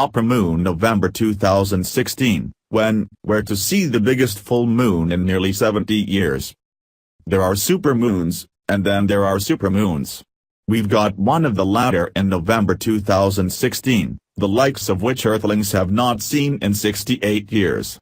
Supermoon November 2016, where to see the biggest full moon in nearly 70 years. There are supermoons, and then there are supermoons. We've got one of the latter in November 2016, the likes of which Earthlings have not seen in 68 years.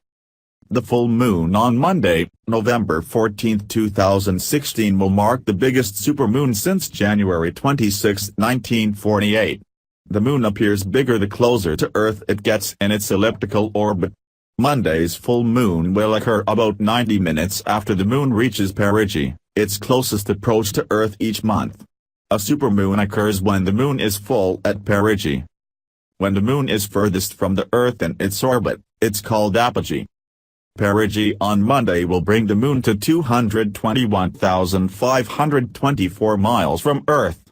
The full moon on Monday, November 14, 2016 will mark the biggest supermoon since January 26, 1948. The moon appears bigger the closer to Earth it gets in its elliptical orbit. Monday's full moon will occur about 90 minutes after the moon reaches Perigee, its closest approach to Earth each month. A supermoon occurs when the moon is full at Perigee. When the moon is furthest from the Earth in its orbit, it's called apogee. Perigee on Monday will bring the moon to 221,524 miles from Earth.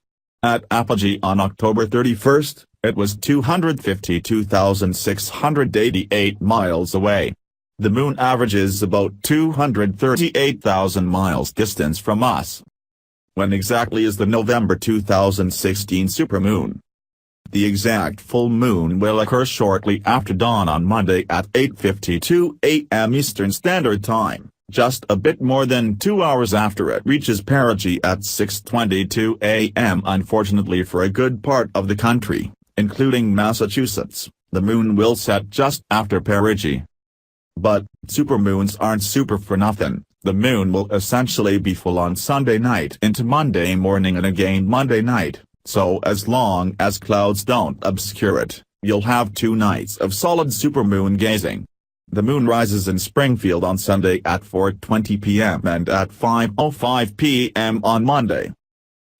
At apogee on October 31st, it was 252,688 miles away. The moon averages about 238,000 miles distance from us. When exactly is the November 2016 supermoon? The exact full moon will occur shortly after dawn on Monday at 8:52 a.m. Eastern Standard Time, just a bit more than 2 hours after it reaches Perigee at 6:22 a.m. Unfortunately for a good part of the country, including Massachusetts, the moon will set just after Perigee. But, supermoons aren't super for nothing. The moon will essentially be full on Sunday night into Monday morning and again Monday night. So as long as clouds don't obscure it, you'll have 2 nights of solid supermoon gazing. The moon rises in Springfield on Sunday at 4:20 p.m. and at 5:05 p.m. on Monday.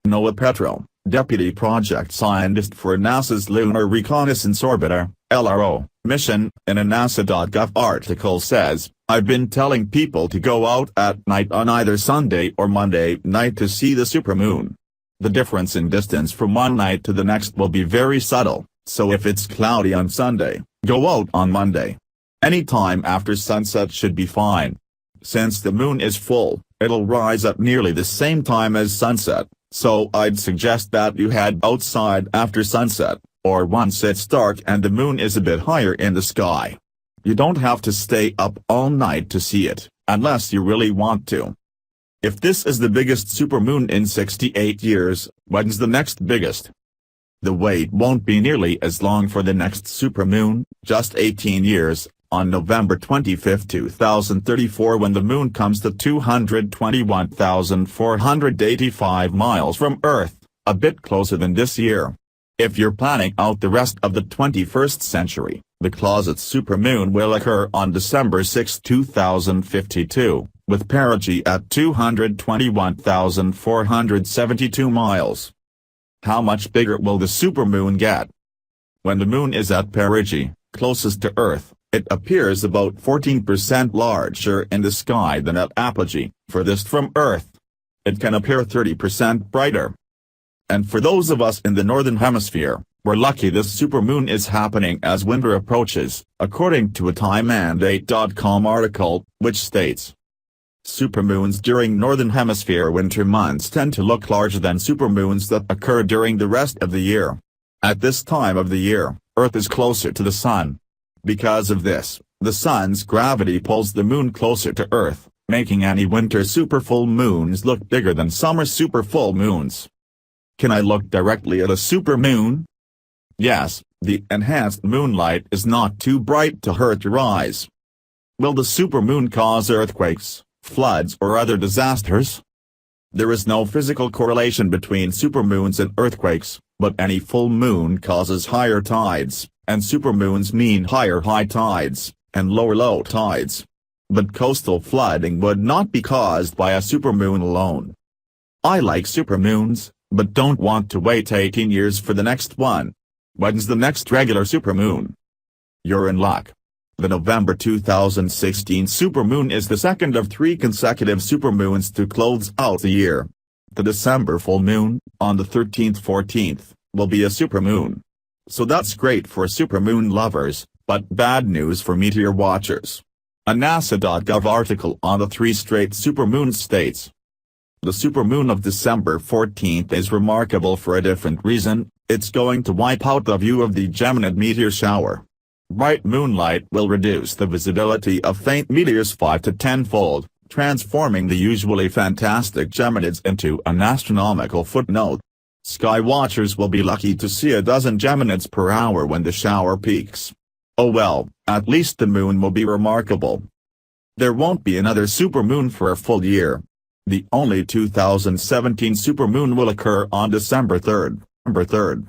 Noah Petrel, Deputy Project Scientist for NASA's Lunar Reconnaissance Orbiter, LRO, mission, in a NASA.gov article says, "I've been telling people to go out at night on either Sunday or Monday night to see the supermoon. The difference in distance from one night to the next will be very subtle, so if it's cloudy on Sunday, go out on Monday. Any time after sunset should be fine. Since the moon is full, it'll rise at nearly the same time as sunset, so I'd suggest that you head outside after sunset, or once it's dark and the moon is a bit higher in the sky. You don't have to stay up all night to see it, unless you really want to." If this is the biggest supermoon in 68 years, when's the next biggest? The wait won't be nearly as long for the next supermoon, just 18 years, on November 25, 2034 when the moon comes to 221,485 miles from Earth, a bit closer than this year. If you're planning out the rest of the 21st century, the closet supermoon will occur on December 6, 2052. With Perigee at 221,472 miles. How much bigger will the supermoon get? When the moon is at Perigee, closest to Earth, it appears about 14% larger in the sky than at apogee, furthest from Earth. It can appear 30% brighter. And for those of us in the Northern Hemisphere, we're lucky this supermoon is happening as winter approaches, according to a TimeAndDate.com article, which states, "Supermoons during Northern Hemisphere winter months tend to look larger than supermoons that occur during the rest of the year. At this time of the year, Earth is closer to the Sun. Because of this, the Sun's gravity pulls the moon closer to Earth, making any winter superfull moons look bigger than summer superfull moons." Can I look directly at a supermoon? Yes, the enhanced moonlight is not too bright to hurt your eyes. Will the supermoon cause earthquakes, floods or other disasters? There is no physical correlation between supermoons and earthquakes, but any full moon causes higher tides, and supermoons mean higher high tides, and lower low tides. But coastal flooding would not be caused by a supermoon alone. I like supermoons, but don't want to wait 18 years for the next one. When's the next regular supermoon? You're in luck. The November 2016 supermoon is the second of 3 consecutive supermoons to close out the year. The December full moon, on the 13th 14th, will be a supermoon. So that's great for supermoon lovers, but bad news for meteor watchers. A NASA.gov article on the 3 straight supermoons states, "The supermoon of December 14th is remarkable for a different reason. It's going to wipe out the view of the Geminid meteor shower. Bright moonlight will reduce the visibility of faint meteors 5 to 10-fold, transforming the usually fantastic Geminids into an astronomical footnote. Sky watchers will be lucky to see a dozen Geminids per hour when the shower peaks. Oh well, at least the moon will be remarkable. There won't be another supermoon for a full year. The only 2017 supermoon will occur on December 3rd.